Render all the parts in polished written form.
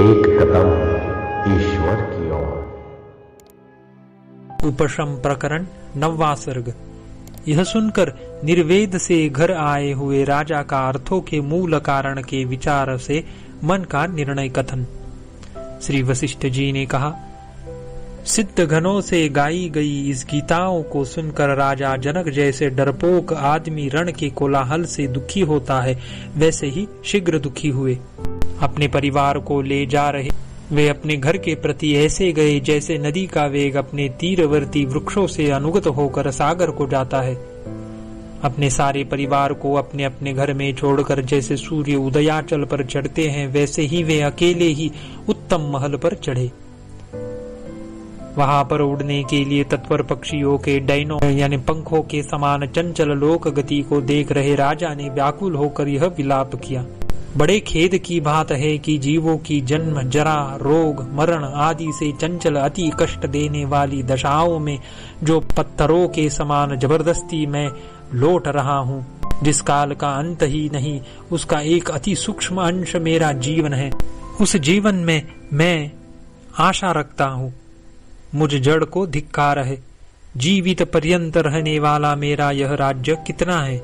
एक कदम ईश्वर की ओर। उपशम प्रकरण 9वां सर्ग। यह सुनकर निर्वेद से घर आए हुए राजा का अर्थों के मूल कारण के विचार से मन का निर्णय कथन। श्री वशिष्ठ जी ने कहा, सिद्ध घनों से गाई गई इस गीताओं को सुनकर राजा जनक जैसे डरपोक आदमी रण के कोलाहल से दुखी होता है, वैसे ही शीघ्र दुखी हुए। अपने परिवार को ले जा रहे वे अपने घर के प्रति ऐसे गए जैसे नदी का वेग अपने तीरवर्ती वृक्षों से अनुगत होकर सागर को जाता है। अपने सारे परिवार को अपने अपने घर में छोड़कर जैसे सूर्य उदयाचल पर चढ़ते हैं, वैसे ही वे अकेले ही उत्तम महल पर चढ़े। वहां पर उड़ने के लिए तत्पर पक्षियों के डैनों यानी पंखों के समान चंचल लोक गति को देख रहे राजा ने व्याकुल होकर यह विलाप किया। बड़े खेद की बात है कि जीवों की जन्म, जरा, रोग, मरण आदि से चंचल अति कष्ट देने वाली दशाओं में जो पत्थरों के समान जबरदस्ती मैं लौट रहा हूँ, जिस काल का अंत ही नहीं, उसका एक अति सूक्ष्म अंश मेरा जीवन है। उस जीवन में मैं आशा रखता हूँ। मुझ जड़ को धिक्कार है। जीवित पर्यंत रहने वाला मेरा यह राज्य कितना है।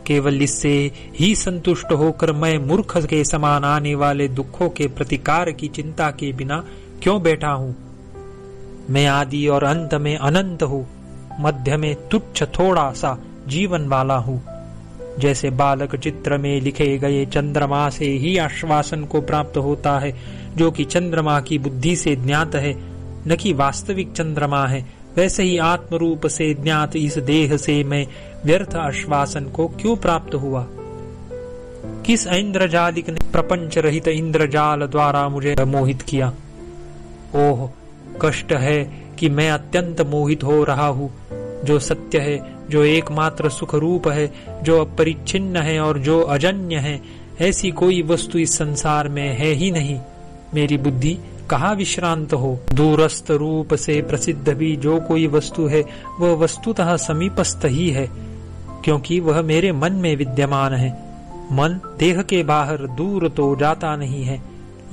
केवल इससे ही संतुष्ट होकर मैं मूर्ख के समान आने वाले दुखों के प्रतिकार की चिंता के बिना क्यों बैठा हूँ। मैं आदि और अंत में अनंत हूँ, मध्य में तुच्छ थोड़ा सा जीवन वाला हूँ। जैसे बालक चित्र में लिखे गए चंद्रमा से ही आश्वासन को प्राप्त होता है, जो कि चंद्रमा की बुद्धि से ज्ञात है, न कि वास्तविक चंद्रमा है, वैसे ही आत्म रूप से ज्ञात इस देह से मैं व्यर्थ आश्वासन को क्यों प्राप्त हुआ। किस इंद्रजालिक ने प्रपंच रहित इंद्रजाल द्वारा मुझे मोहित किया। ओह, कष्ट है कि मैं अत्यंत मोहित हो रहा हूँ। जो सत्य है, जो एकमात्र सुख रूप है, जो अपरिच्छिन्न है और जो अजन्य है, ऐसी कोई वस्तु इस संसार में है ही नहीं। मेरी बुद्धि कहाँ विश्रांत हो। दूरस्थ रूप से प्रसिद्ध भी जो कोई वस्तु है, वह वस्तुतः समीपस्थ ही है, क्योंकि वह मेरे मन में विद्यमान है। मन देह के बाहर दूर तो जाता नहीं है।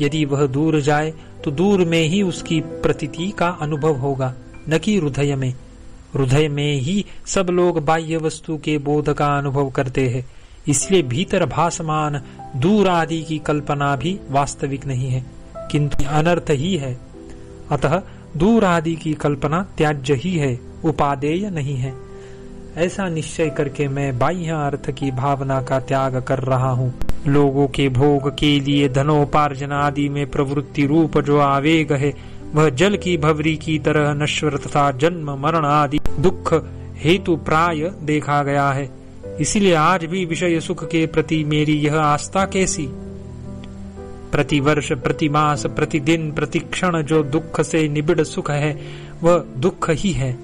यदि वह दूर जाए तो दूर में ही उसकी प्रतीति का अनुभव होगा, न कि हृदय में। हृदय में ही सब लोग बाह्य वस्तु के बोध का अनुभव करते हैं। इसलिए भीतर भासमान दूर आदि की कल्पना भी वास्तविक नहीं है, किंतु अनर्थ ही है। अतः दूर आदि की कल्पना त्याज्य ही है, उपादेय नहीं है। ऐसा निश्चय करके मैं बाह्य अर्थ की भावना का त्याग कर रहा हूँ। लोगों के भोग के लिए धनोपार्जन आदि में प्रवृत्ति रूप जो आवेग है, वह जल की भंवरी की तरह नश्वर तथा जन्म मरण आदि दुख हेतु प्राय देखा गया है। इसलिए आज भी विषय सुख के प्रति मेरी यह आस्था कैसी। प्रतिवर्ष, प्रतिमास, प्रतिदिन, प्रतिक्षण जो दुख से निबिड़ सुख है, वह दुख ही है।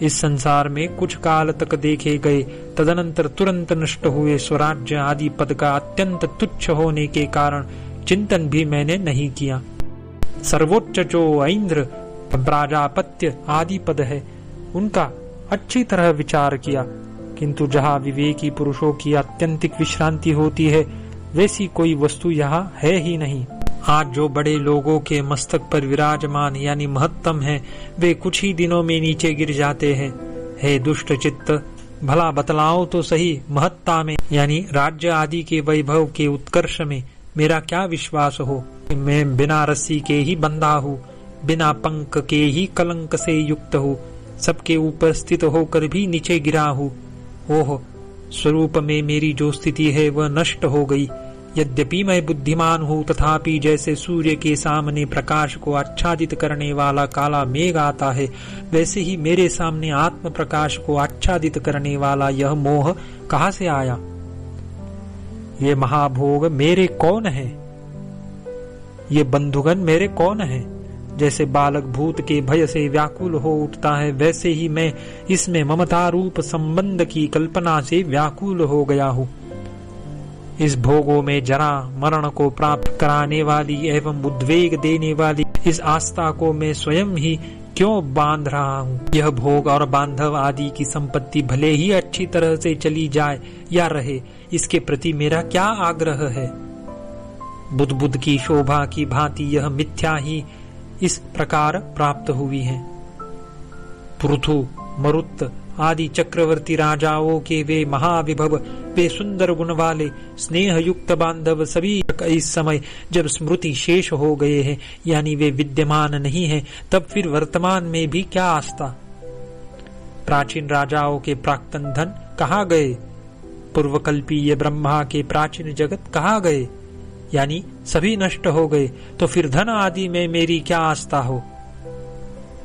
इस संसार में कुछ काल तक देखे गए, तदनंतर तुरंत नष्ट हुए स्वराज्य आदि पद का अत्यंत तुच्छ होने के कारण चिंतन भी मैंने नहीं किया। सर्वोच्च जो इंद्र, प्राजापत्य आदि पद है, उनका अच्छी तरह विचार किया, किंतु जहाँ विवेकी पुरुषों की अत्यंतिक विश्रांति होती है, वैसी कोई वस्तु यहाँ है ही नहीं। आज जो बड़े लोगों के मस्तक पर विराजमान यानी महत्तम है, वे कुछ ही दिनों में नीचे गिर जाते हैं। हे दुष्ट चित्त, भला बतलाओ तो सही, महत्ता में यानी राज्य आदि के वैभव के उत्कर्ष में मेरा क्या विश्वास हो। मैं बिना रस्सी के ही बंधा हूँ, बिना पंख के ही कलंक से युक्त हूँ, सबके ऊपर स्थित होकर भी नीचे गिरा हूँ। ओह, स्वरूप में मेरी जो स्थिति है वह नष्ट हो गई। यद्यपि मैं बुद्धिमान हूँ, तथापि जैसे सूर्य के सामने प्रकाश को आच्छादित करने वाला काला मेघ आता है, वैसे ही मेरे सामने आत्म प्रकाश को आच्छादित करने वाला यह मोह कहाँ से आया। ये महाभोग मेरे कौन है, ये बंधुगण मेरे कौन है। जैसे बालक भूत के भय से व्याकुल हो उठता है, वैसे ही मैं इसमें ममता रूप संबंध की कल्पना से व्याकुल हो गया हूँ। इस भोगों में जरा मरण को प्राप्त कराने वाली एवं उद्वेग देने वाली इस आस्था को मैं स्वयं ही क्यों बांध रहा हूँ। यह भोग और बांधव आदि की संपत्ति भले ही अच्छी तरह से चली जाए या रहे, इसके प्रति मेरा क्या आग्रह है। बुद्ध की शोभा की भांति यह मिथ्या ही इस प्रकार प्राप्त हुई है। पृथु, मरुत आदि चक्रवर्ती राजाओं के वे महाविभव, वे सुंदर गुण वाले स्नेह युक्त बांधव सभी इस समय जब स्मृति शेष हो गए हैं, यानी वे विद्यमान नहीं है, तब फिर वर्तमान में भी क्या आस्था। प्राचीन राजाओं के प्राक्तन धन कहाँ गए? पूर्वकल्पीय ब्रह्मा के प्राचीन जगत कहाँ गए? यानी सभी नष्ट हो गए, तो फिर धन आदि में मेरी क्या आस्था हो।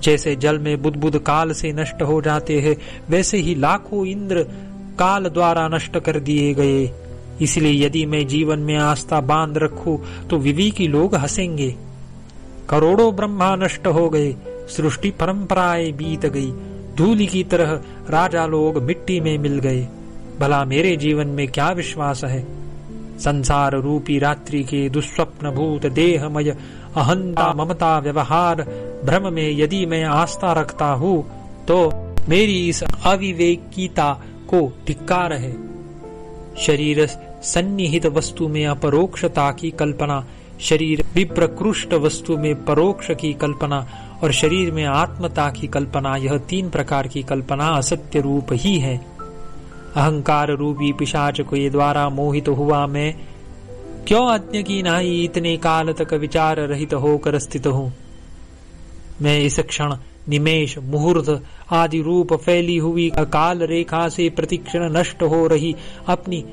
जैसे जल में बुदबुद काल से नष्ट हो जाते हैं, वैसे ही लाखों इंद्र काल द्वारा नष्ट कर दिए गए। इसलिए यदि मैं जीवन में आस्था बांध रखूं तो विवेकी लोग हंसेंगे। करोड़ों ब्रह्मा नष्ट हो गए, सृष्टि परंपराएं बीत गई, धूलि की तरह राजा लोग मिट्टी में मिल गए। भला मेरे जीवन में क्या विश्वास है? संसार रूपी रात्रि के दुस्वप्न भूत देहमय अहंता ममता व्यवहार भ्रम में यदि मैं आस्था रखता हूँ तो मेरी इस अविवेकिता को धिक्कार है। शरीर सन्निहित वस्तु में अपरोक्षता की कल्पना, शरीर विप्रकृष्ट वस्तु में परोक्ष की कल्पना और शरीर में आत्मता की कल्पना, यह तीन प्रकार की कल्पना असत्य रूप ही है। अहंकार रूपी पिशाच के द्वारा मोहित हुआ मैं क्यों अज्ञ की नाई इतने काल तक विचार रहित होकर स्थित हूँ। मैं इस क्षण निमेष मुहूर्त आदि रूप फैली हुई काल रेखा से प्रतिक्षण नष्ट हो रही अपनी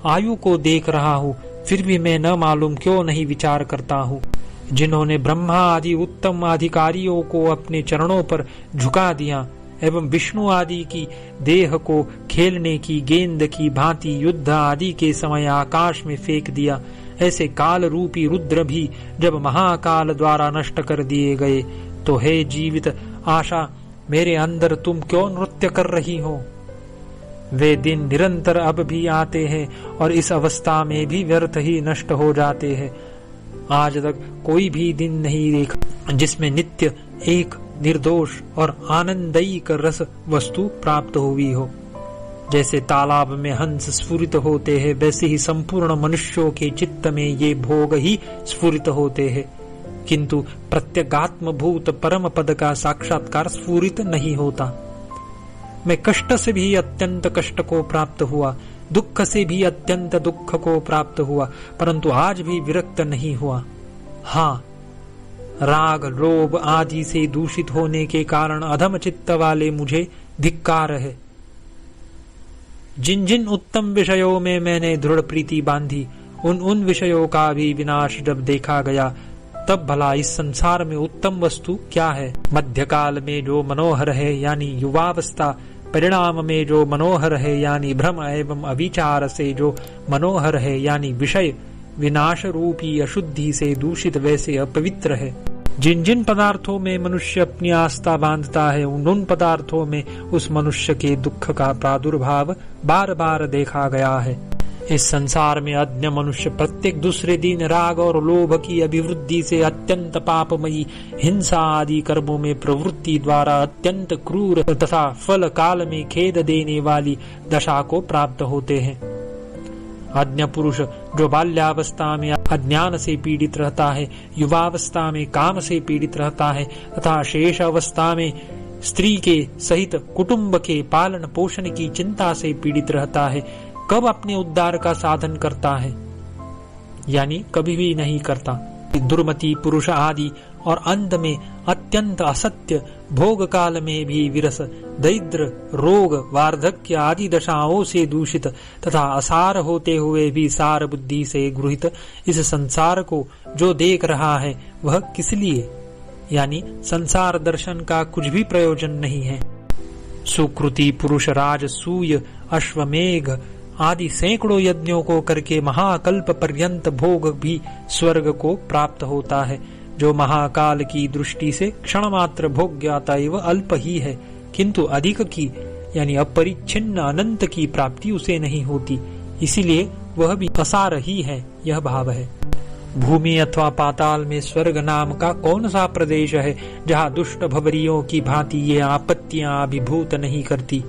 आयु को देख रहा हूँ, फिर भी मैं न मालूम क्यों नहीं विचार करता हूँ। जिन्होंने ब्रह्मा आदि उत्तम अधिकारियों को अपने चरणों पर झुका दिया एवं विष्णु आदि की देह को खेलने की गेंद की भांति युद्ध आदि के समय आकाश में फेंक दिया, ऐसे काल रूपी रुद्र भी जब महाकाल द्वारा नष्ट कर दिए गए, तो हे जीवित आशा, मेरे अंदर तुम क्यों नृत्य कर रही हो। वे दिन निरंतर अब भी आते हैं और इस अवस्था में भी व्यर्थ ही नष्ट हो जाते हैं। आज तक कोई भी दिन नहीं देखा जिसमें नित्य एक निर्दोष और आनंदयी रस वस्तु प्राप्त हुई हो। जैसे तालाब में हंस स्फुरित होते हैं, वैसे ही संपूर्ण मनुष्यों के चित्त में ये भोग ही स्फुरित होते हैं, किंतु प्रत्यगात्म भूत परम पद का साक्षात्कार स्फुरित नहीं होता। मैं कष्ट से भी अत्यंत कष्ट को प्राप्त हुआ, दुख से भी अत्यंत दुख को प्राप्त हुआ, परंतु आज भी विरक्त नहीं हुआ। हाँ, राग लोभ आदि से दूषित होने के कारण अधम चित्त वाले मुझे धिक्कार है। जिन जिन उत्तम विषयों में मैंने दृढ़ प्रीति बांधी, उन विषयों का भी विनाश जब देखा गया, तब भला इस संसार में उत्तम वस्तु क्या है। मध्यकाल में जो मनोहर है यानी युवावस्था, परिणाम में जो मनोहर है यानी भ्रम एवं अविचार से जो मनोहर है यानी विषय, विनाश रूपी अशुद्धि से दूषित वैसे अपवित्र है। जिन जिन पदार्थों में मनुष्य अपनी आस्था बांधता है, उन पदार्थों में उस मनुष्य के दुख का प्रादुर्भाव बार बार देखा गया है। इस संसार में अज्ञ मनुष्य प्रत्येक दूसरे दिन राग और लोभ की अभिवृद्धि से अत्यंत पापमयी हिंसा आदि कर्मों में प्रवृत्ति द्वारा अत्यंत क्रूर तथा फल काल में खेद देने वाली दशा को प्राप्त होते हैं। अज्ञ पुरुष जो बाल्यावस्था में अज्ञान से पीड़ित रहता है, युवावस्था में काम से पीड़ित रहता है तथा शेष अवस्था में स्त्री के सहित कुटुंब के पालन पोषण की चिंता से पीड़ित रहता है, कब अपने उद्धार का साधन करता है? यानी कभी भी नहीं करता। दुर्मति पुरुष आदि और अंत में अत्यंत असत्य भोग काल में भी विरस, दरिद्र, रोग, वार्धक्य आदि दशाओं से दूषित तथा असार होते हुए भी सार बुद्धि से गृहित इस संसार को जो देख रहा है, वह किस लिए? यानी संसार दर्शन का कुछ भी प्रयोजन नहीं है। सुकृति पुरुष राजसूय, अश्वमेघ आदि सैकड़ों यज्ञों को करके महाकल्प पर्यंत भोग भी स्वर्ग को प्राप्त होता है, जो महाकाल की दृष्टि से क्षण मात्र भोग्यता एवं अल्प ही है, किंतु अधिक की यानी अपरिच्छिन्न अनंत की प्राप्ति उसे नहीं होती, इसीलिए वह भी असार ही है। यह भाव है। भूमि अथवा पाताल में स्वर्ग नाम का कौन सा प्रदेश है जहाँ दुष्ट भवरियों की भांति ये आपत्तियां अभिभूत नहीं करती।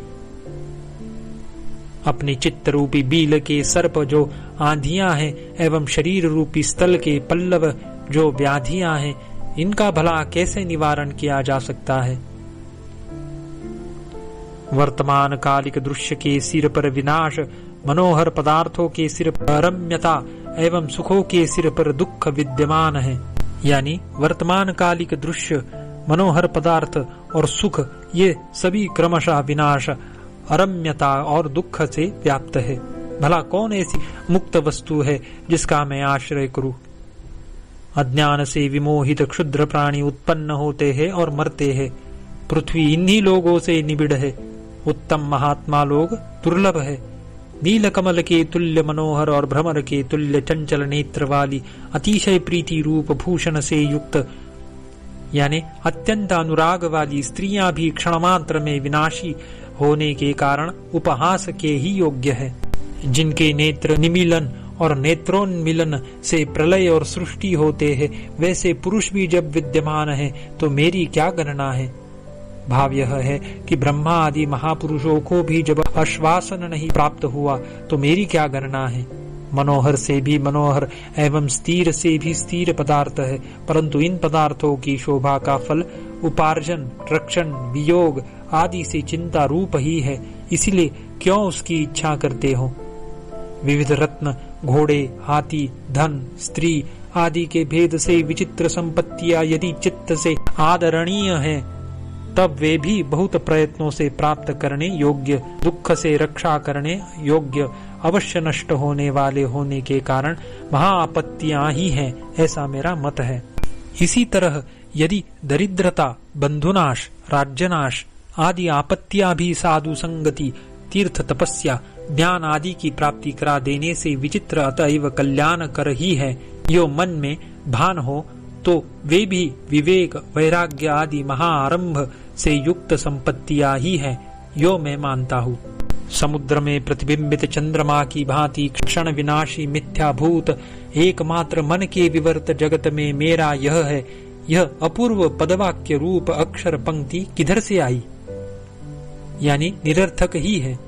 अपने चित्त रूपी बील के सर्प जो आंधियां हैं एवं शरीर रूपी स्थल के पल्लव जो व्याधियां हैं, इनका भला कैसे निवारण किया जा सकता है। वर्तमान कालिक दृश्य के सिर पर विनाश, मनोहर पदार्थों के सिर पर रम्यता एवं सुखों के सिर पर दुख विद्यमान है। यानी वर्तमान कालिक दृश्य, मनोहर पदार्थ और सुख, ये सभी क्रमशः विनाश, अरम्यता और दुख से व्याप्त है। भला कौन ऐसी मुक्त वस्तु है जिसका मैं आश्रय करूं। अज्ञान से विमोहित क्षुद्र प्राणी उत्पन्न होते हैं और मरते हैं। पृथ्वी इन्हीं लोगों से निबिड़ है। उत्तम महात्मा लोग दुर्लभ है। नील कमल के तुल्य मनोहर और भ्रमर के तुल्य चंचल नेत्र वाली अतिशय प्रीति रूप भूषण से युक्त, यानी अत्यंत अनुराग वाली स्त्रियां भी क्षणमात्र में विनाशी होने के कारण उपहास के ही योग्य है। जिनके नेत्र निमीलन और नेत्रोन्मिलन से प्रलय और सृष्टि होते हैं, वैसे पुरुष भी जब विद्यमान है तो मेरी क्या गणना है। भाव यह है कि ब्रह्मा आदि महापुरुषों को भी जब आश्वासन नहीं प्राप्त हुआ तो मेरी क्या गणना है। मनोहर से भी मनोहर एवं स्थिर से भी स्थिर पदार्थ है, परंतु इन पदार्थों की शोभा का फल उपार्जन, रक्षण, वियोग आदि से चिंता रूप ही है। इसलिए क्यों उसकी इच्छा करते हो। विविध रत्न, घोड़े, हाथी, धन, स्त्री आदि के भेद से विचित्र संपत्तियां यदि चित्त से आदरणीय हैं, तब वे भी बहुत प्रयत्नों से प्राप्त करने योग्य, दुख से रक्षा करने योग्य, अवश्य नष्ट होने वाले होने के कारण महाआपत्तियां ही हैं, ऐसा मेरा मत है। इसी तरह यदि दरिद्रता, बंधुनाश, राज्यनाश आदि आपत्तियां भी साधु संगति, तीर्थ, तपस्या, ज्ञान आदि की प्राप्ति करा देने से विचित्र अतएव कल्याण कर ही है, यो मन में भान हो तो वे भी विवेक, वैराग्य आदि महाआरंभ से युक्त संपत्तियां ही है, यो मैं मानता हूँ। समुद्र में प्रतिबिंबित चंद्रमा की भांति क्षण विनाशी मिथ्याभूत एकमात्र मन के विवर्त जगत में मेरा यह है, यह अपूर्व पदवाक्य रूप अक्षर पंक्ति किधर से आई, यानी निरर्थक ही है।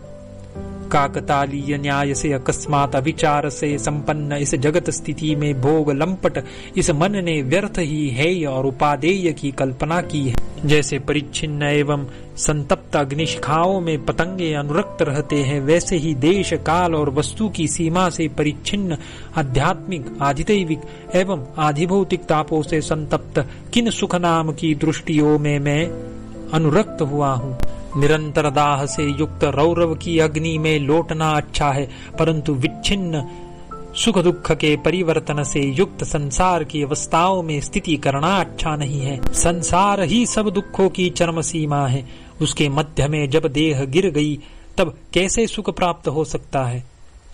काकतालीय न्याय से अकस्मात अविचार से संपन्न इस जगत स्थिति में भोग लंपट इस मन ने व्यर्थ ही हेय और उपादेय की कल्पना की है। जैसे परिच्छिन्न एवं संतप्त अग्निशिखाओं में पतंगे अनुरक्त रहते हैं, वैसे ही देश, काल और वस्तु की सीमा से परिच्छिन्न आध्यात्मिक, आधिदैविक एवं आधिभौतिक तापों से संतप्त किन सुख नाम की दृष्टियों में मैं अनुरक्त हुआ हूँ। निरंतर दाह से युक्त रौरव की अग्नि में लौटना अच्छा है, परंतु विच्छिन्न सुख दुख के परिवर्तन से युक्त संसार की अवस्थाओं में स्थिति करना अच्छा नहीं है। संसार ही सब दुखों की चरम सीमा है। उसके मध्य में जब देह गिर गई तब कैसे सुख प्राप्त हो सकता है।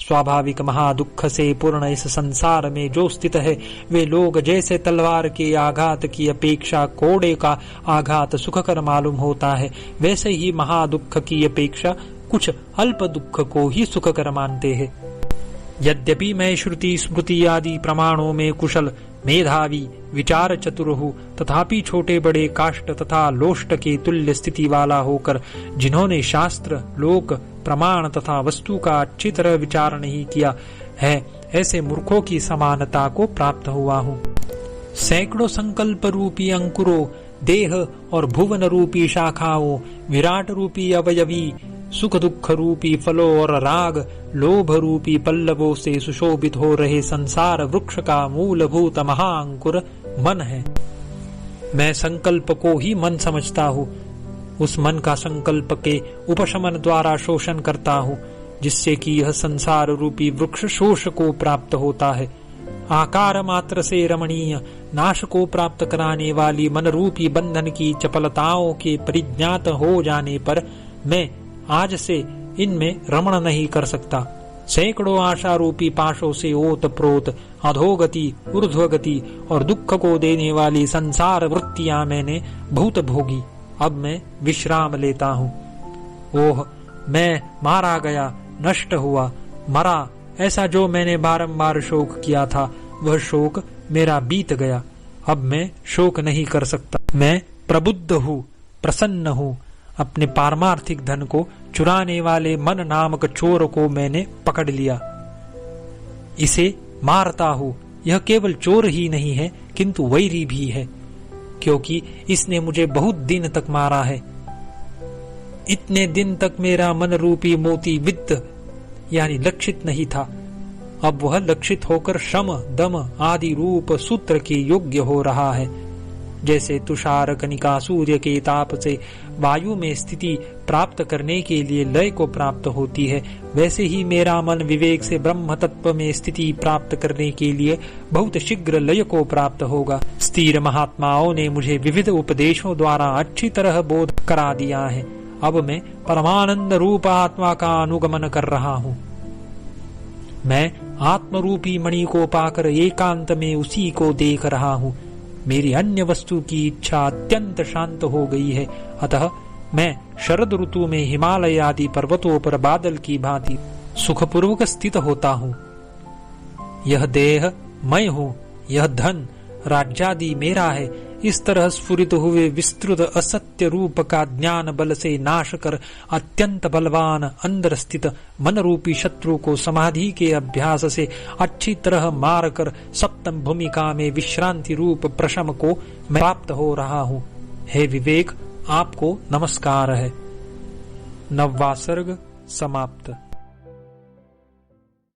स्वाभाविक महादुख से पूर्ण इस संसार में जो स्थित है, वे लोग जैसे तलवार के आघात की अपेक्षा कोड़े का आघात सुखकर मालूम होता है, वैसे ही महादुख की अपेक्षा कुछ अल्प दुख को ही सुखकर मानते हैं। यद्यपि मैं श्रुति स्मृति आदि प्रमाणों में कुशल, मेधावी, विचार चतुर हूँ, तथापि छोटे बड़े काष्ठ तथा लोष्ट के तुल्य स्थिति वाला होकर जिन्होंने शास्त्र, लोक, प्रमाण तथा वस्तु का अच्छी तरह विचार नहीं किया है, ऐसे मूर्खों की समानता को प्राप्त हुआ हूँ। सैकड़ों संकल्प रूपी अंकुरों, देह और भुवन रूपी शाखाओं, विराट रूपी अवयवी, सुख दुख रूपी फलों और राग, लोभ रूपी पल्लवों से सुशोभित हो रहे संसार वृक्ष का मूलभूत महाअंकुर मन है। मैं संकल्प को ही मन समझता हूँ। उस मन का संकल्प के उपशमन द्वारा शोषण करता हूँ, जिससे कि यह संसार रूपी वृक्ष शोष को प्राप्त होता है। आकार मात्र से रमणीय, नाश को प्राप्त कराने वाली मन रूपी बंधन की चपलताओं के परिज्ञात हो जाने पर मैं आज से इनमें रमण नहीं कर सकता। सैकड़ों आशा रूपी पाशों से ओत प्रोत, अधोगति, ऊर्ध्वगति और दुख को देने वाली संसार वृत्तियां मैंने बहुत भोगी। अब मैं विश्राम लेता हूँ। ओह, मैं मारा गया, नष्ट हुआ, मरा, ऐसा जो मैंने बारंबार शोक किया था, वह शोक मेरा बीत गया। अब मैं शोक नहीं कर सकता। मैं प्रबुद्ध हूँ, प्रसन्न हूँ, अपने पारमार्थिक धन को चुराने वाले मन नामक चोर को मैंने पकड़ लिया। इसे मारता हूँ। यह केवल चोर ही नहीं है किंतु वैरी भी है, क्योंकि इसने मुझे बहुत दिन तक मारा है। इतने दिन तक मेरा मन रूपी मोती वित्त यानी लक्षित नहीं था। अब वह लक्षित होकर शम दम आदि रूप सूत्र के योग्य हो रहा है। जैसे तुषार कनिका सूर्य के ताप से वायु में स्थिति प्राप्त करने के लिए लय को प्राप्त होती है, वैसे ही मेरा मन विवेक से ब्रह्म तत्व में स्थिति प्राप्त करने के लिए बहुत शीघ्र लय को प्राप्त होगा। स्थिर महात्माओं ने मुझे विविध उपदेशों द्वारा अच्छी तरह बोध करा दिया है। अब मैं परमानंद रूप आत्मा का अनुगमन कर रहा हूँ। मैं आत्मरूपी मणि को पाकर एकांत में उसी को देख रहा हूँ। मेरी अन्य वस्तु की इच्छा अत्यंत शांत हो गई है, अतः मैं शरद ऋतु में हिमालय आदि पर्वतों पर बादल की भांति सुखपूर्वक स्थित होता हूँ। यह देह मैं हूँ, यह धन राज्यादि मेरा है। इस तरह स्फुरित हुए विस्तृत असत्य रूप का ज्ञान बल से नाश कर अत्यंत बलवान अंदर स्थित मन रूपी शत्रु को समाधि के अभ्यास से अच्छी तरह मार कर सप्तम भूमिका में विश्रांति रूप प्रशम को मैं प्राप्त हो रहा हूँ। हे विवेक, आपको नमस्कार है। 9वां सर्ग समाप्त।